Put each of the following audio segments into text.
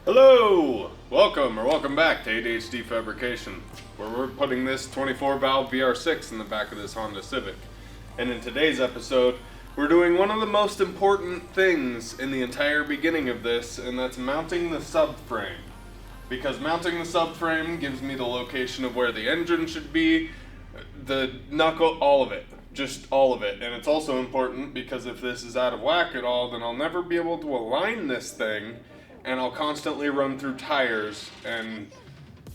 Hello! Welcome back to ADHD Fabrication, where we're putting this 24 valve VR6 in the back of this Honda Civic. And in today's episode, we're doing one of the most important things in the entire beginning of this, and that's mounting the subframe. Because mounting the subframe gives me the location of where the engine should be, the knuckle, all of it. Just all of it. And it's also important because if this is out of whack at all, then I'll never be able to align this thing, and I'll constantly run through tires and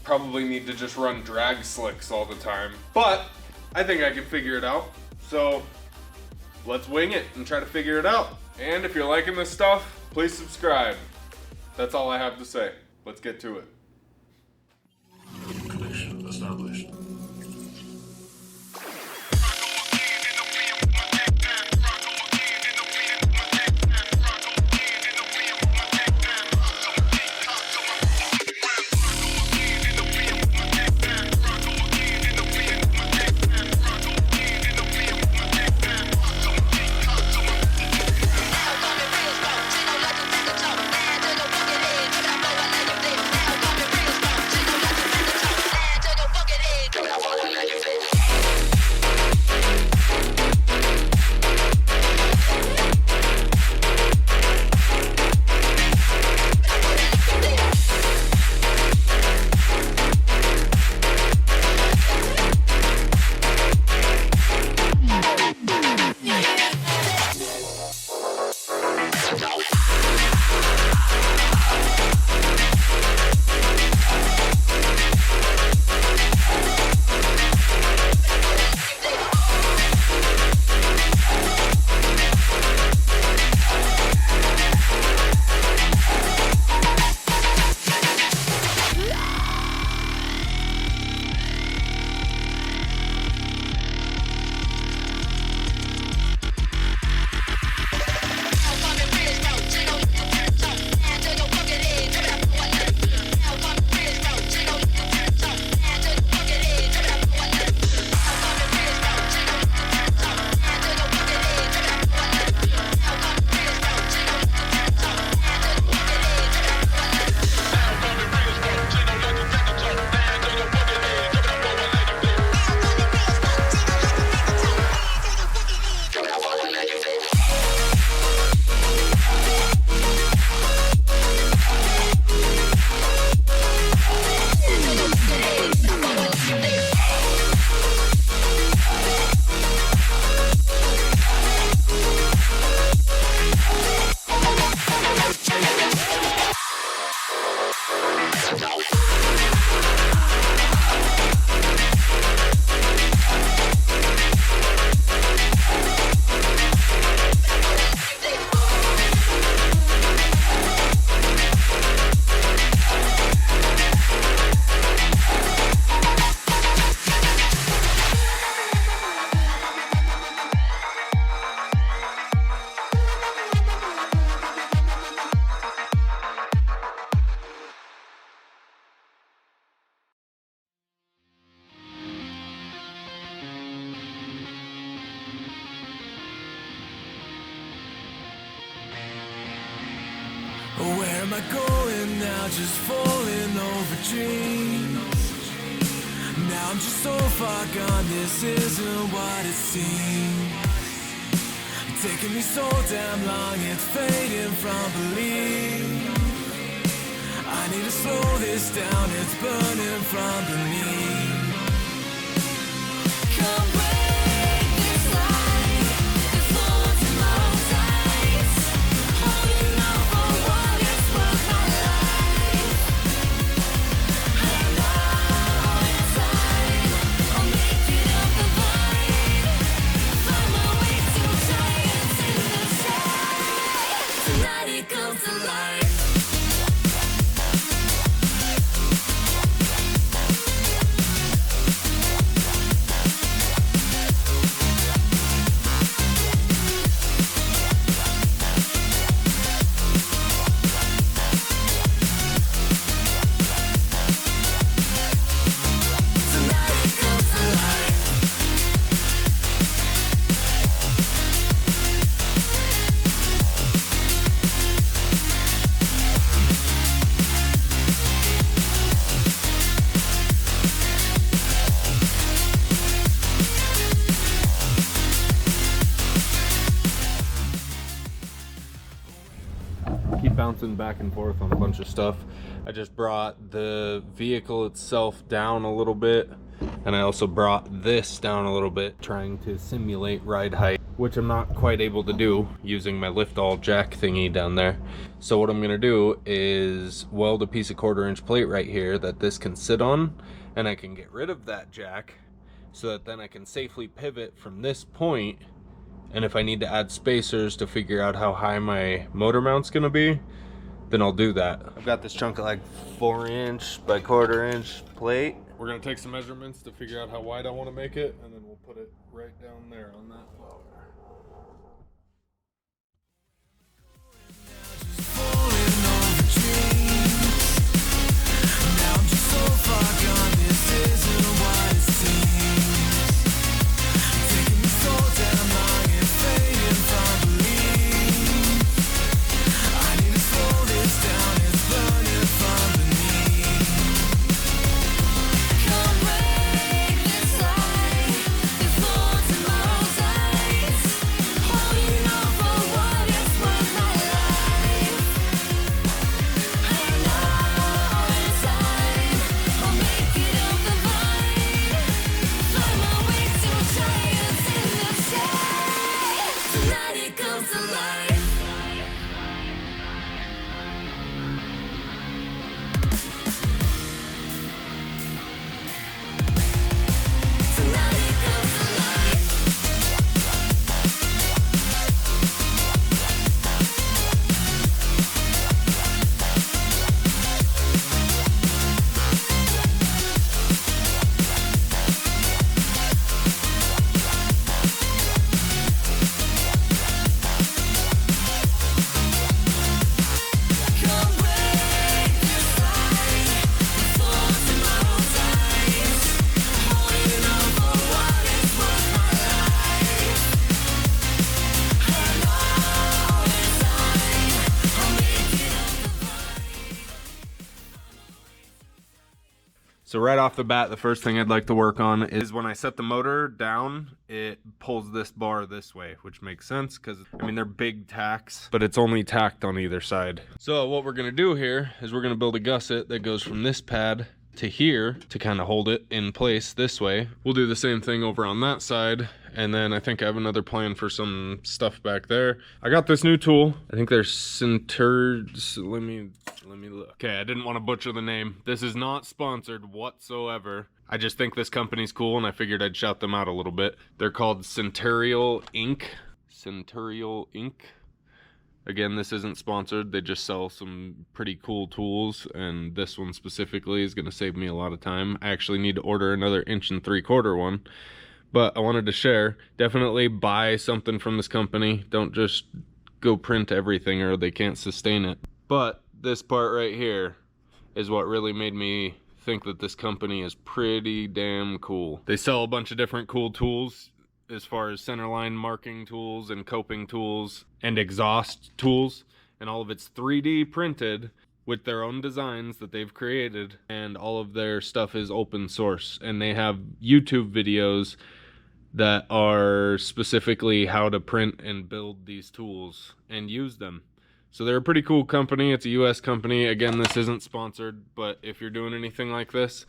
probably need to just run drag slicks all the time. But I think I can figure it out. So let's wing it and try to figure it out. And if you're liking this stuff, please subscribe. That's all I have to say. Let's get to it. Connection established. Where am I going now? Just falling over dreams. Now I'm just so far gone, this isn't what it seems. Taking me so damn long, it's fading from belief. I need to slow this down, it's burning from beneath. Come break this light, the thorns in my eyes. Holding on for what is worth my life. And now it's time, I'll make it up the vine. Find my way to giants in the sky. Tonight it comes to life. bouncing back and forth on a bunch of stuff. I just brought the vehicle itself down a little bit, and I also brought this down a little bit, trying to simulate ride height, which I'm not quite able to do using my lift-all jack thingy down there. So what I'm gonna do is weld a piece of 1/4-inch plate right here that this can sit on, and I can get rid of that jack so that then I can safely pivot from this point. And if I need to add spacers to figure out how high my motor mount's gonna be, then I'll do that. I've got this chunk of like 4-inch by 1/4-inch plate. We're gonna take some measurements to figure out how wide I wanna make it, and then we'll put it right down there on that floor. So right off the bat, the first thing I'd like to work on is when I set the motor down, it pulls this bar this way, which makes sense because, I mean, they're big tacks, but it's only tacked on either side. So what we're gonna do here is we're gonna build a gusset that goes from this pad to here to kind of hold it in place this way. We'll do the same thing over on that side, and then I think I have another plan for some stuff back there. I got this new tool. I think they're let me look. Okay, I didn't want to butcher the name. This is not sponsored whatsoever. I just think this company's cool, and I figured I'd shout them out a little bit. They're called Centurial Inc. Centurial Inc. Again, this isn't sponsored. They just sell some pretty cool tools, and this one specifically is going to save me a lot of time. I actually need to order another 1.75-inch one, but I wanted to share. Definitely buy something from this company. Don't just go print everything or they can't sustain it. But this part right here is what really made me think that this company is pretty damn cool. They sell a bunch of different cool tools as far as centerline marking tools and coping tools and exhaust tools, and all of it's 3D printed with their own designs that they've created, and all of their stuff is open source, and they have YouTube videos that are specifically how to print and build these tools and use them. So they're a pretty cool company. It's a US company. Again, this isn't sponsored, but if you're doing anything like this,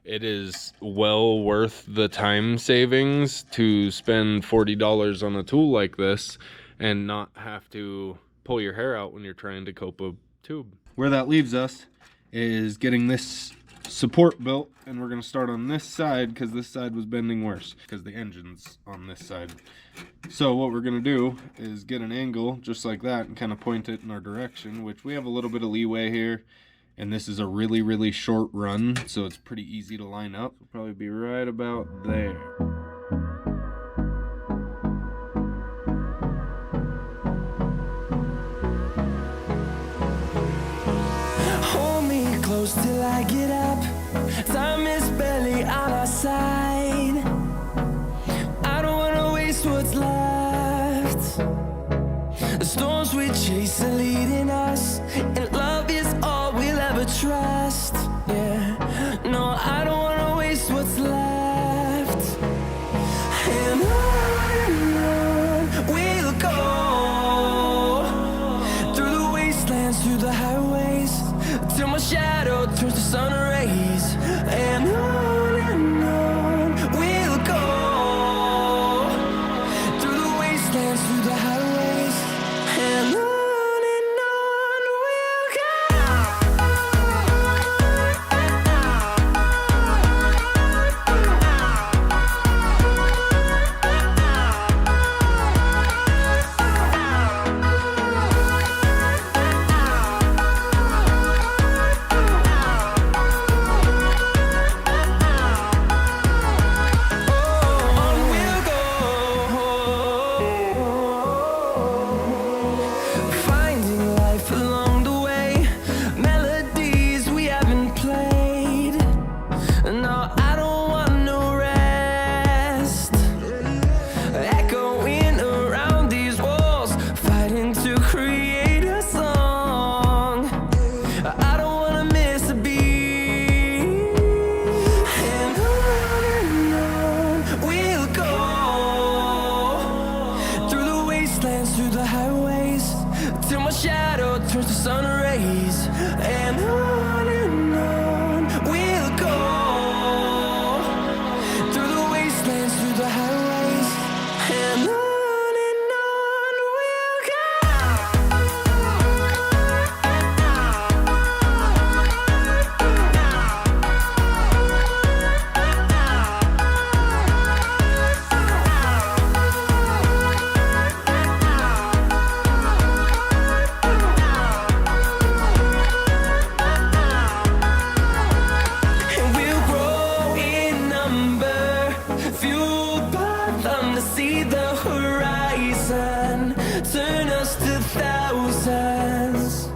it is well worth the time savings to spend $40 on a tool like this and not have to pull your hair out when you're trying to cope a tube. Where that leaves us is getting this support built, and we're going to start on this side because this side was bending worse because the engine's on this side. So what we're going to do is get an angle just like that and kind of point it in our direction, which we have a little bit of leeway here. And this is a really, really short run, so it's pretty easy to line up. It'll probably be right about there. Hold me close till I get up. Time is barely on our side. I don't wanna waste what's left. The storms we chase are leading us, and love is all we'll ever trust. Yeah, no, I don't wanna waste what's left. And on we'll go, through the wastelands, through the through the highways till my shadow turns to sun rays. And on we'll go through the wastelands, through the highways. And on we'll go. And we'll grow in number, fueled by them to see the horizon, turn us to thousands.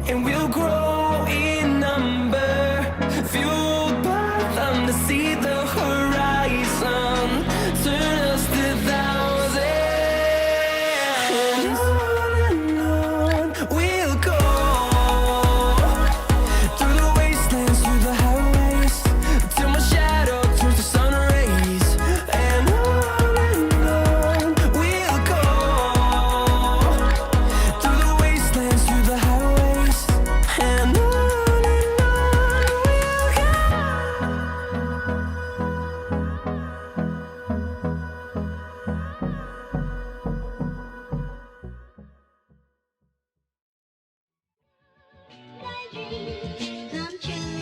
And we'll grow in number, fueled by them to see the horizon, turn us to thousands. And on we'll go through the wastelands, through the highways, till my shadow turns to sun rays. And on we'll go through the wastelands, through the highways. And on we'll go. My dreams come true.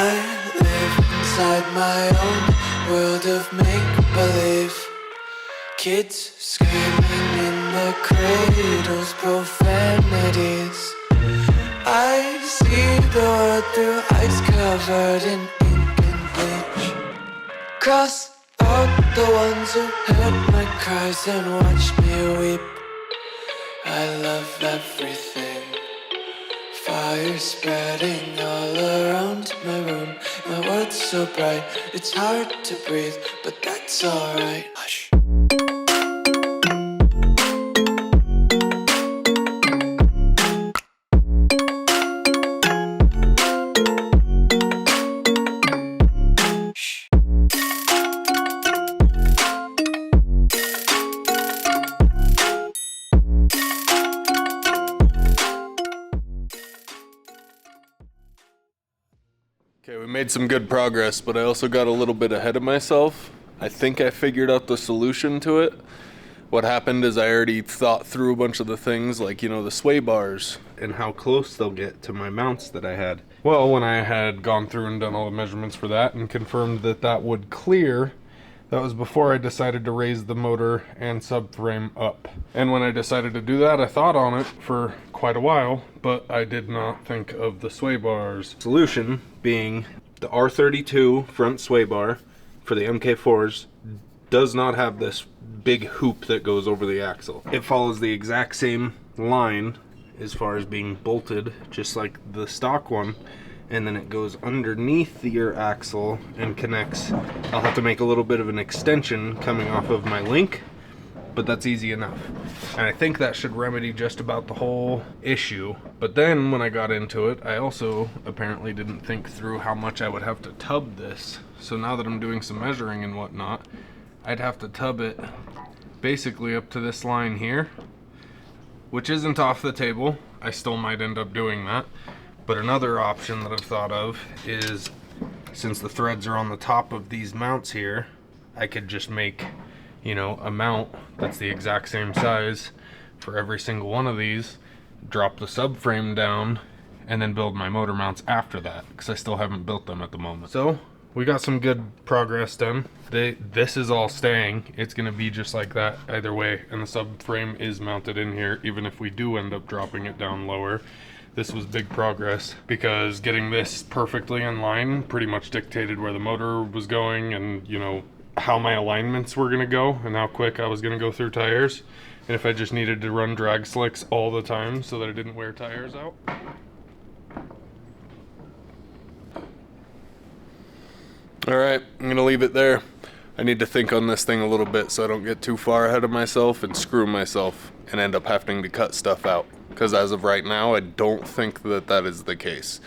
I live inside my own world of make-believe. Kids screaming in the cradles, profanities. I see the world through ice covered in ink and bleach. Cross out the ones who heard my cries and watched me weep. I love everything. Fire spreading all around my room. My world's so bright, it's hard to breathe, but that's alright. Hush. Okay, we made some good progress, but I also got a little bit ahead of myself. I think I figured out the solution to it. What happened is I already thought through a bunch of the things, like, you know, the sway bars and how close they'll get to my mounts that I had. Well, when I had gone through and done all the measurements for that and confirmed that that would clear, that was before I decided to raise the motor and subframe up. And when I decided to do that, I thought on it for quite a while, but I did not think of the sway bars. Solution being the R32 front sway bar for the MK4s does not have this big hoop that goes over the axle. It follows the exact same line as far as being bolted, just like the stock one, and then it goes underneath your axle and connects. I'll have to make a little bit of an extension coming off of my link, but that's easy enough. And I think that should remedy just about the whole issue. But then when I got into it, I also apparently didn't think through how much I would have to tub this. So now that I'm doing some measuring and whatnot, I'd have to tub it basically up to this line here, which isn't off the table. I still might end up doing that. But another option that I've thought of is, since the threads are on the top of these mounts here, I could just make, you know, a mount that's the exact same size for every single one of these, drop the subframe down, and then build my motor mounts after that, because I still haven't built them at the moment. So we got some good progress done. This is all staying. It's going to be just like that either way, and the subframe is mounted in here, even if we do end up dropping it down lower. This was big progress, because getting this perfectly in line pretty much dictated where the motor was going and, you know, how my alignments were going to go and how quick I was going to go through tires, and if I just needed to run drag slicks all the time so that I didn't wear tires out. Alright, I'm going to leave it there. I need to think on this thing a little bit so I don't get too far ahead of myself and screw myself and end up having to cut stuff out. Because as of right now, I don't think that that is the case.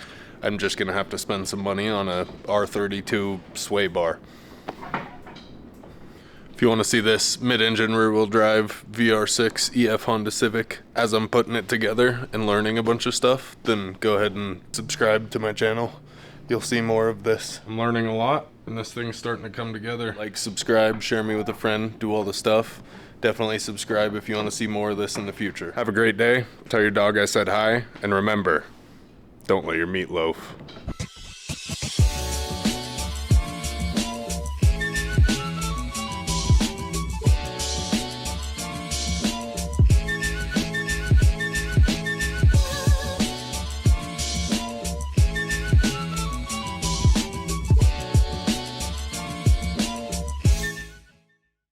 I'm just going to have to spend some money on a R32 sway bar. If you want to see this mid-engine rear-wheel drive VR6 EF Honda Civic as I'm putting it together and learning a bunch of stuff, then go ahead and subscribe to my channel. You'll see more of this. I'm learning a lot, and this thing's starting to come together. Like, subscribe, share me with a friend, do all the stuff. Definitely subscribe if you want to see more of this in the future. Have a great day. Tell your dog I said hi, and remember, don't let your meat loaf.